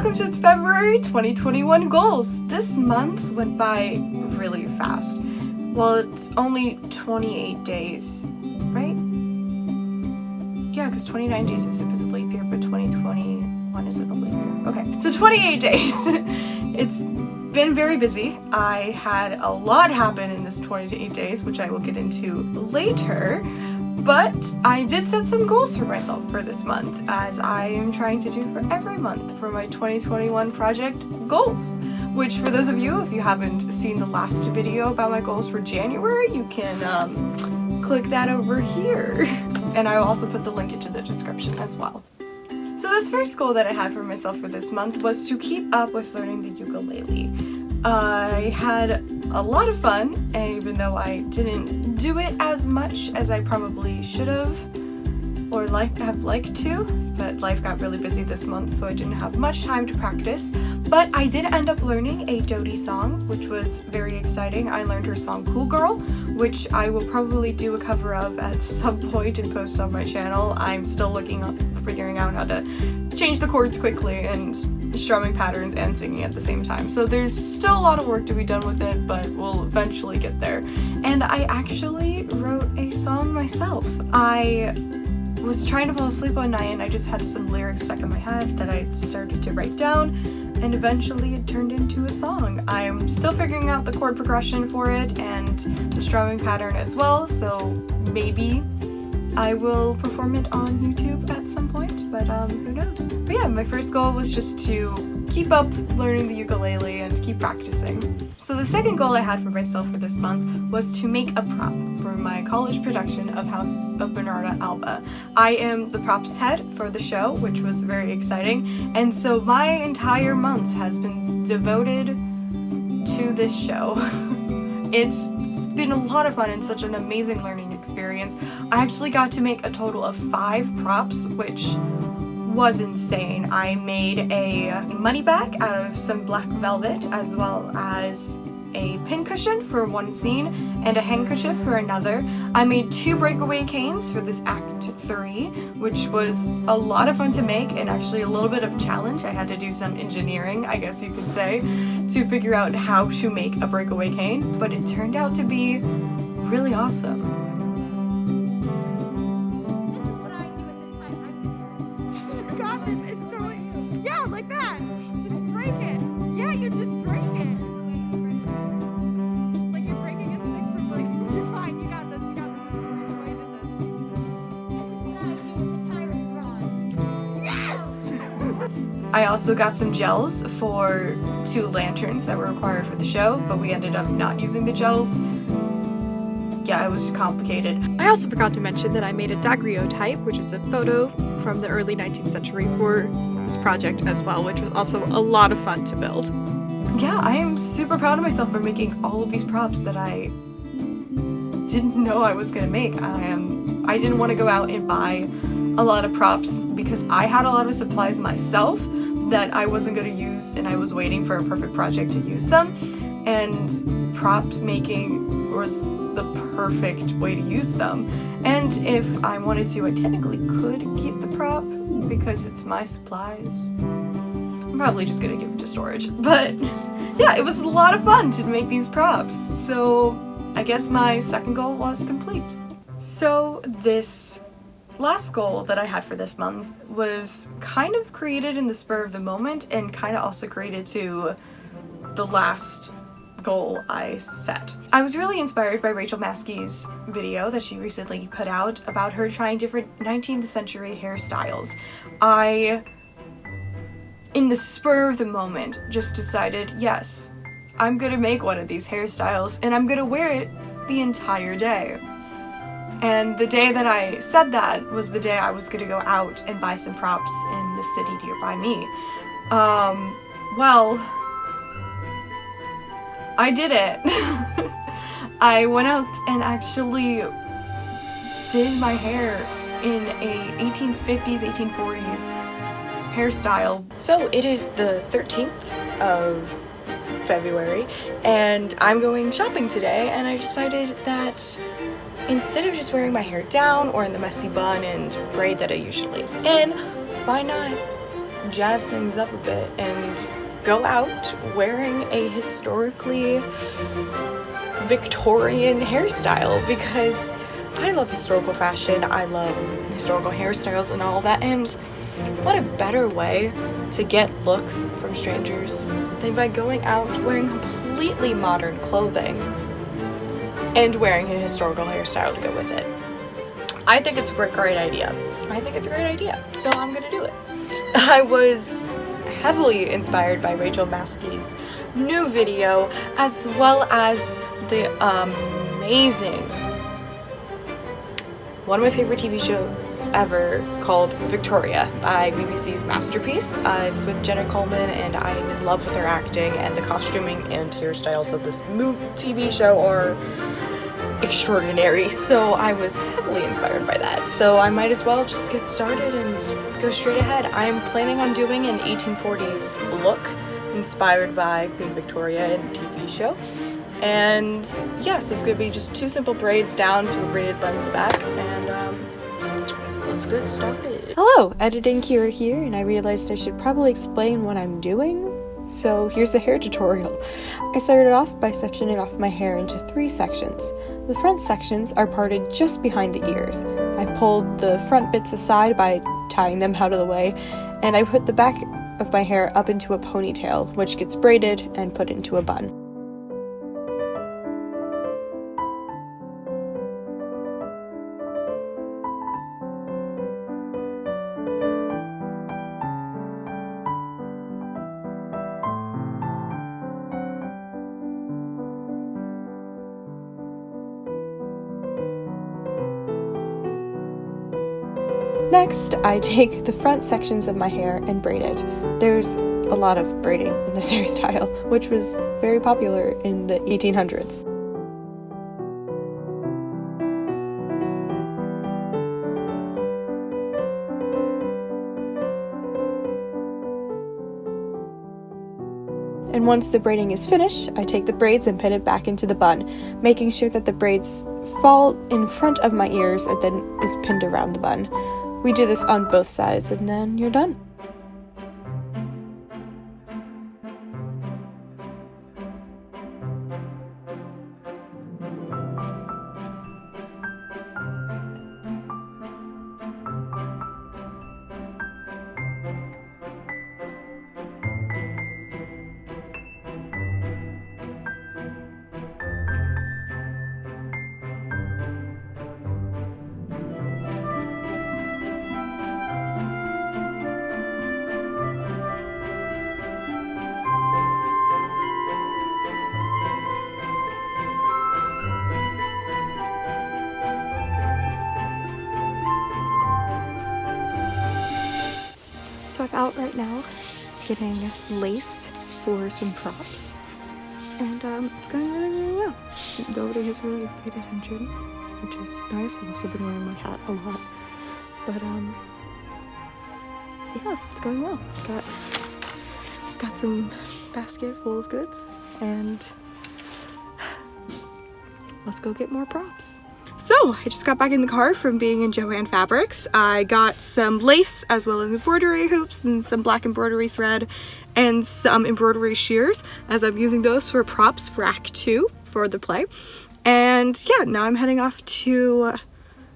welcome to February 2021 goals. This month went by really fast. Well, it's only 28 days, right? Yeah, because 29 days is if it's a leap year, but 2021 isn't a leap year. Okay, so 28 days. It's been very busy. I had a lot happen in this 28 days, which I will get into later. But I did set some goals for myself for this month, as I am trying to do for every month for my 2021 project goals. Which, for those of you, if you haven't seen the last video about my goals for January, you can click that over here. And I will also put the link into the description as well. So this first goal that I had for myself for this month was to keep up with learning the ukulele. I had a lot of fun, even though I didn't do it as much as I probably should have or have liked to, but life got really busy this month, so I didn't have much time to practice. But I did end up learning a Dodie song, which was very exciting. I learned her song Cool Girl, which I will probably do a cover of at some point and post on my channel. I'm still figuring out how to change the chords quickly and strumming patterns and singing at the same time. So there's still a lot of work to be done with it, but we'll eventually get there. And I actually wrote a song myself. I was trying to fall asleep one night and I just had some lyrics stuck in my head that I started to write down, and eventually it turned into a song. I'm still figuring out the chord progression for it and the strumming pattern as well, so maybe I will perform it on YouTube at some point, but who knows. But yeah, my first goal was just to keep up learning the ukulele and keep practicing. So the second goal I had for myself for this month was to make a prop for my college production of House of Bernarda Alba. I am the props head for the show, which was very exciting, and so my entire month has been devoted to this show. It's been a lot of fun and such an amazing learning experience. I actually got to make a total of 5 props, which was insane. I made a money bag out of some black velvet, as well as a pincushion for one scene and a handkerchief for another. I made 2 breakaway canes for this Act 3, which was a lot of fun to make and actually a little bit of a challenge. I had to do some engineering, I guess you could say, to figure out how to make a breakaway cane, but it turned out to be really awesome. I also got some gels for 2 lanterns that were required for the show, but we ended up not using the gels. Yeah, it was complicated. I also forgot to mention that I made a daguerreotype, which is a photo from the early 19th century for this project as well, which was also a lot of fun to build. Yeah, I am super proud of myself for making all of these props that I didn't know I was gonna make. I didn't want to go out and buy a lot of props because I had a lot of supplies myself that I wasn't going to use, and I was waiting for a perfect project to use them, and prop making was the perfect way to use them. And if I wanted to, I technically could keep the prop because it's my supplies. I'm probably just going to give it to storage, but yeah, it was a lot of fun to make these props, so I guess my second goal was complete. So this last goal that I had for this month was kind of created in the spur of the moment and kind of also created to the last goal I set. I was really inspired by Rachel Maskey's video that she recently put out about her trying different 19th century hairstyles. I, in the spur of the moment, just decided, yes, I'm gonna make one of these hairstyles and I'm gonna wear it the entire day. And the day that I said that was the day I was gonna go out and buy some props in the city nearby me. Well, I did it. I went out and actually did my hair in a 1850s, 1840s hairstyle. So it is the 13th of February and I'm going shopping today, and I decided that instead of just wearing my hair down or in the messy bun and braid that I usually is in, why not jazz things up a bit and go out wearing a historically Victorian hairstyle, because I love historical fashion, I love historical hairstyles and all that, and what a better way to get looks from strangers than by going out wearing completely modern clothing and wearing a historical hairstyle to go with it. I think it's a great idea. I think it's a great idea, so I'm gonna do it. I was heavily inspired by Rachel Maskey's new video, as well as the amazing, one of my favorite TV shows ever, called Victoria by BBC's Masterpiece. It's with Jenna Coleman, and I am in love with her acting, and the costuming and hairstyles of this TV show are extraordinary, so I was heavily inspired by that. So I might as well just get started and go straight ahead. I'm planning on doing an 1840s look inspired by Queen Victoria in the TV show. And yeah, so it's gonna be just 2 simple braids down to a braided bun in the back, and let's get started. Hello, Editing Kira here, and I realized I should probably explain what I'm doing. So here's a hair tutorial. I started off by sectioning off my hair into 3 sections. The front sections are parted just behind the ears. I pulled the front bits aside by tying them out of the way, and I put the back of my hair up into a ponytail, which gets braided and put into a bun. Next, I take the front sections of my hair and braid it. There's a lot of braiding in this hairstyle, which was very popular in the 1800s. And once the braiding is finished, I take the braids and pin it back into the bun, making sure that the braids fall in front of my ears and then is pinned around the bun. We do this on both sides, and then you're done. So I'm out right now getting lace for some props, and it's going really well. Nobody has really paid attention, which is nice. I've also been wearing my hat a lot, but yeah, it's going well. Got some basket full of goods, and let's go get more props. So, I just got back in the car from being in Joann Fabrics. I got some lace as well as embroidery hoops and some black embroidery thread and some embroidery shears, as I'm using those for props for Act 2 for the play. And yeah, now I'm heading off to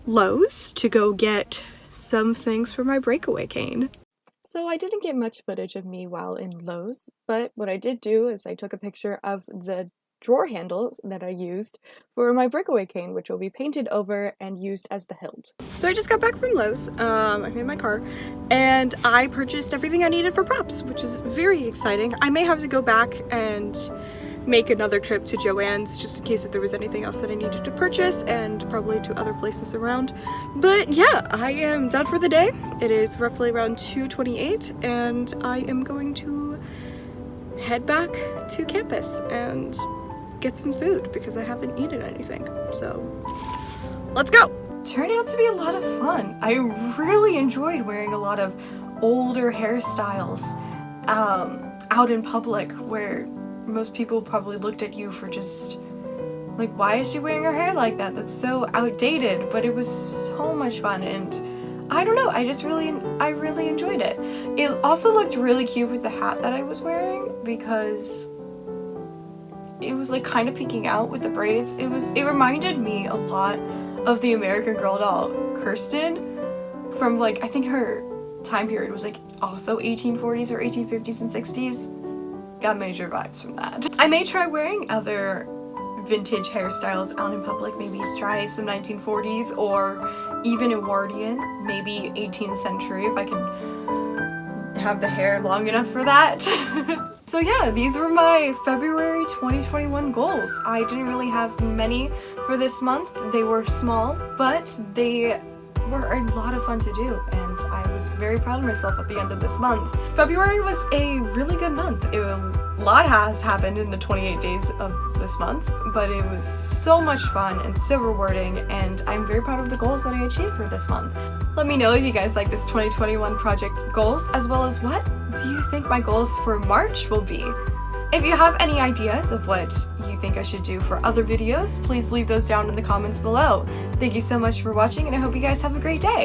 Lowe's to go get some things for my breakaway cane. So I didn't get much footage of me while in Lowe's, but what I did do is I took a picture of the drawer handle that I used for my breakaway cane, which will be painted over and used as the hilt. So I just got back from Lowe's, I'm in my car, and I purchased everything I needed for props, which is very exciting. I may have to go back and make another trip to Joann's just in case if there was anything else that I needed to purchase, and probably to other places around. But yeah, I am done for the day. It is roughly around 2:28, and I am going to head back to campus and get some food because I haven't eaten anything. So let's go! Turned out to be a lot of fun. I really enjoyed wearing a lot of older hairstyles out in public, where most people probably looked at you for just like, why is she wearing her hair like that? That's so outdated. But it was so much fun, and I don't know, I really enjoyed it. It also looked really cute with the hat that I was wearing because it was like kind of peeking out with the braids. It reminded me a lot of the American Girl doll Kirsten from like, I think her time period was like also 1840s or 1850s and 60s. Got major vibes from that. I may try wearing other vintage hairstyles out in public, maybe try some 1940s or even Edwardian, maybe 18th century if I can have the hair long enough for that. So yeah, these were my February 2021 goals. I didn't really have many for this month. They were small, but they were a lot of fun to do, and I was very proud of myself at the end of this month. February was a really good month. A lot has happened in the 28 days of this month, but it was so much fun and so rewarding, and I'm very proud of the goals that I achieved for this month. Let me know if you guys like this 2021 project goals, as well as what do you think my goals for March will be. If you have any ideas of what you think I should do for other videos, please leave those down in the comments below. Thank you so much for watching, and I hope you guys have a great day!